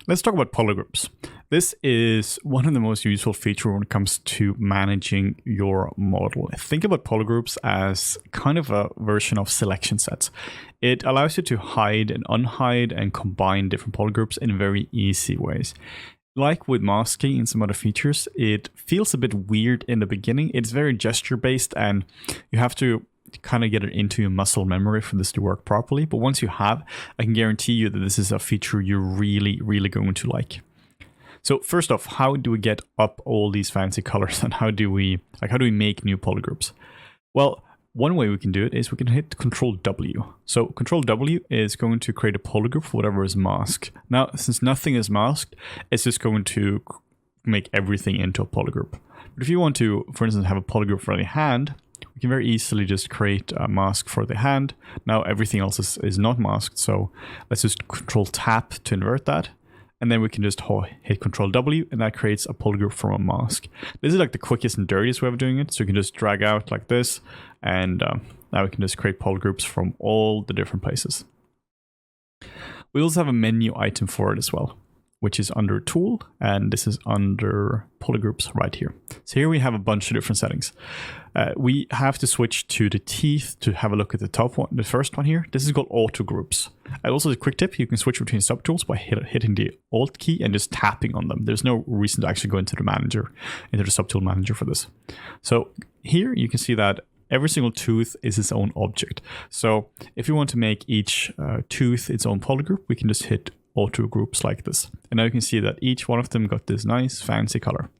Let's talk about polygroups. This is one of the most useful features when it comes to managing your model. Think about polygroups as kind of a version of selection sets. It allows you to hide and unhide and combine different polygroups in very easy ways. Like with masking and some other features, it feels a bit weird in the beginning. It's very gesture-based and you have to kind of get it into your muscle memory for this to work properly. But once you have, I can guarantee you that this is a feature you're really going to like. So first off, how do we get up all these fancy colors and how do we make new polygroups? Well, one way we can do it is we can hit Control W. So Control W is going to create a polygroup for whatever is masked. Now, since nothing is masked, it's just going to make everything into a polygroup. But if you want to, for instance, have a polygroup for any hand, we can very easily just create a mask for the hand. Now everything else is not masked, so let's just Control Tap to invert that. And then we can just hit Control W, and that creates a polygroup from a mask. This is like the quickest and dirtiest way of doing it. So you can just drag out like this, and now we can just create polygroups from all the different places. We also have a menu item for it as well, which is under Tool, and this is under Polygroups right here. So here we have a bunch of different settings. We have to switch to the teeth to have a look at the top one, the first one here. This is called Auto Groups. And also a quick tip, you can switch between subtools by hitting the Alt key and just tapping on them. There's no reason to actually go into the manager, into the subtool manager for this. So here you can see that every single tooth is its own object. So if you want to make each tooth its own polygroup, we can just hit Auto Groups like this. And now you can see that each one of them got this nice fancy color.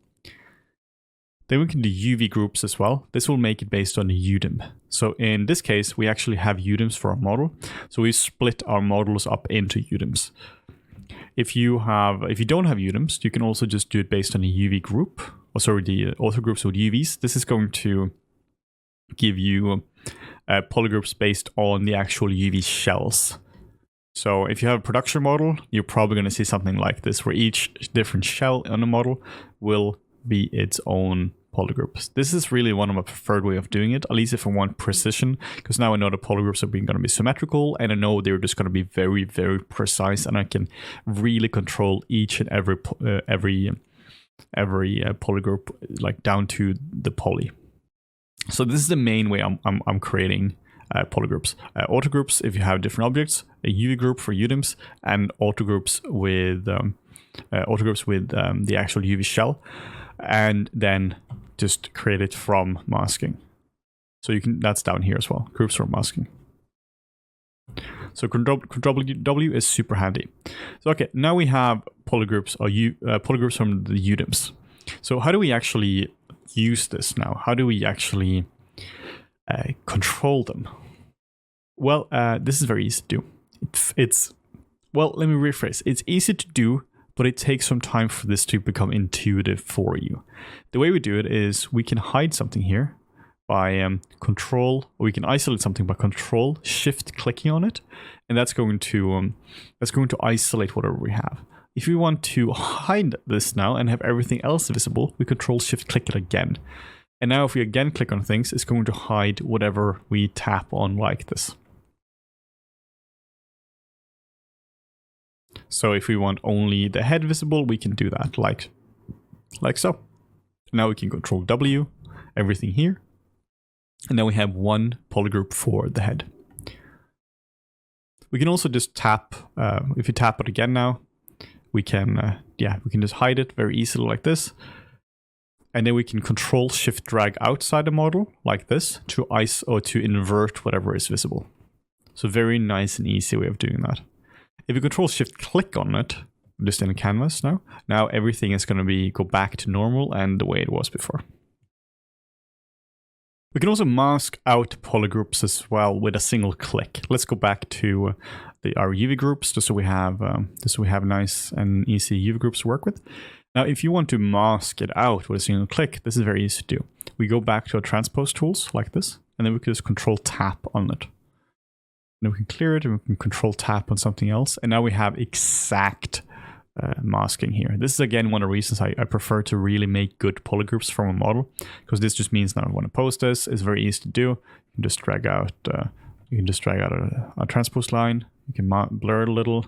Then we can do UV groups as well. This will make it based on the UDIM. So in this case, we actually have UDIMs for our model. So we split our models up into UDIMs. If you don't have UDIMs, you can also just do it based on a UV group. Or sorry, the auto groups with UVs. This is going to give you polygroups based on the actual UV shells. So if you have a production model, you're probably going to see something like this, where each different shell on the model will be its own polygroups. This is really one of my preferred way of doing it, at least if I want precision, because now I know the polygroups are going to be symmetrical, and I know they're just going to be very precise, and I can really control each and every polygroup, like down to the poly. So this is the main way I'm creating polygroups. Auto groups if you have different objects, a UV group for UDIMs, and auto groups with the actual UV shell, and then just create it from masking. So you can, that's down here as well, groups from masking. So Control W is super handy. So okay, now we have polygroups or polygroups from the UDIMs. So how do we actually use this now? How do we actually control them? Well, this is very easy to do. Well, let me rephrase. It's easy to do, but it takes some time for this to become intuitive for you. The way we do it is we can hide something here by Control, or we can isolate something by Control Shift clicking on it, and that's going to isolate whatever we have. If we want to hide this now and have everything else visible, we Control Shift click it again. And now if we again click on things, it's going to hide whatever we tap on like this. So if we want only the head visible, we can do that like so. Now we can Control W, everything here. And then we have one polygroup for the head. We can also just tap, if you tap it again now, we can just hide it very easily like this. And then we can Control Shift drag outside the model like this to to invert whatever is visible. So very nice and easy way of doing that. If you Control Shift click on it, just in the canvas now everything is going to go back to normal and the way it was before. We can also mask out polygroups as well with a single click. Let's go back to our UV groups just so we have nice and easy UV groups to work with. Now, if you want to mask it out with a single click, this is very easy to do. We go back to our transpose tools like this, and then we can just Control Tap on it. And then we can clear it, and we can Control Tap on something else, and now we have exact masking here. This is again one of the reasons I prefer to really make good polygroups from a model, because this just means now I want to post this. It's very easy to do. You can just drag out a transpose line. You can blur it a little,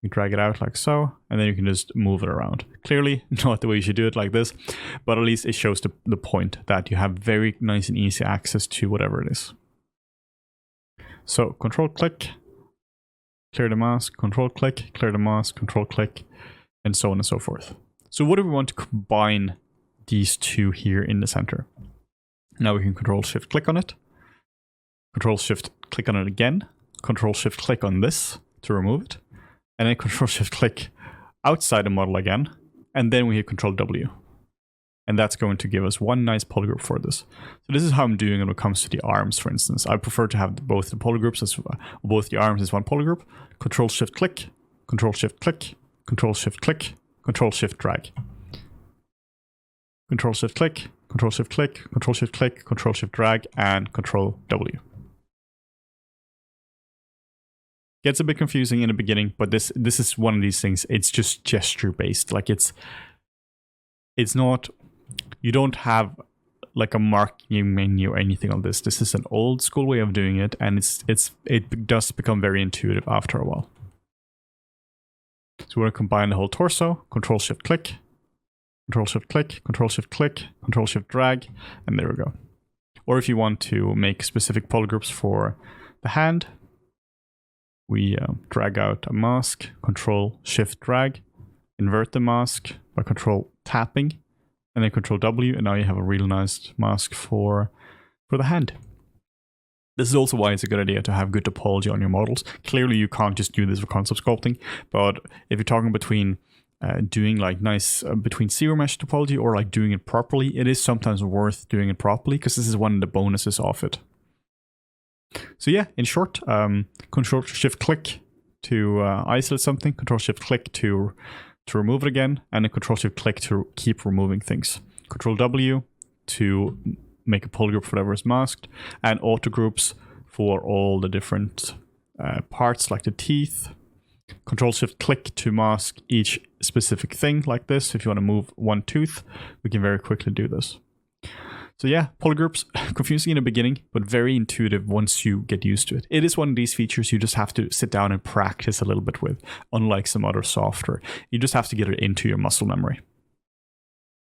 You drag it out like so, and then you can just move it around. Clearly not the way you should do it like this, but at least it shows the point that you have very nice and easy access to whatever it is. So control click, clear the mask, control click, clear the mask, control click, and so on and so forth. So what do we want to combine these two here in the center? Now we can control shift click on it, control shift click on it again, control shift click on this to remove it, and then control shift click outside the model again, and then we hit control W. And that's going to give us one nice polygroup for this. So this is how I'm doing it when it comes to the arms, for instance. I prefer to have both the polygroups as both the arms as one polygroup. Control shift click, control shift click, control shift click, control shift drag. Control shift click, control shift click, control shift click, control shift drag, and control W. Gets a bit confusing in the beginning, but this is one of these things. It's just gesture based. Like it's not, you don't have like a marking menu or anything on this. This is an old school way of doing it, and it does become very intuitive after a while. So we're going to combine the whole torso. Control shift click, control shift click, control shift click, control shift drag, and there we go. Or if you want to make specific polygroups for the hand, we drag out a mask, control shift drag, invert the mask by control tapping, and then control W, and now you have a real nice mask for the hand. This is also why it's a good idea to have good topology on your models. Clearly you can't just do this for concept sculpting, but if you're talking between doing like nice between zero mesh topology or like doing it properly, it is sometimes worth doing it properly, because this is one of the bonuses of it. So yeah, in short, control shift click to isolate something, control shift click to remove it again, and then control shift click to keep removing things. Control W to make a polygroup for whatever is masked, and auto groups for all the different parts like the teeth. Control shift click to mask each specific thing like this. If you want to move one tooth, we can very quickly do this. So yeah, polygroups, confusing in the beginning, but very intuitive once you get used to it. It is one of these features you just have to sit down and practice a little bit with, unlike some other software. You just have to get it into your muscle memory.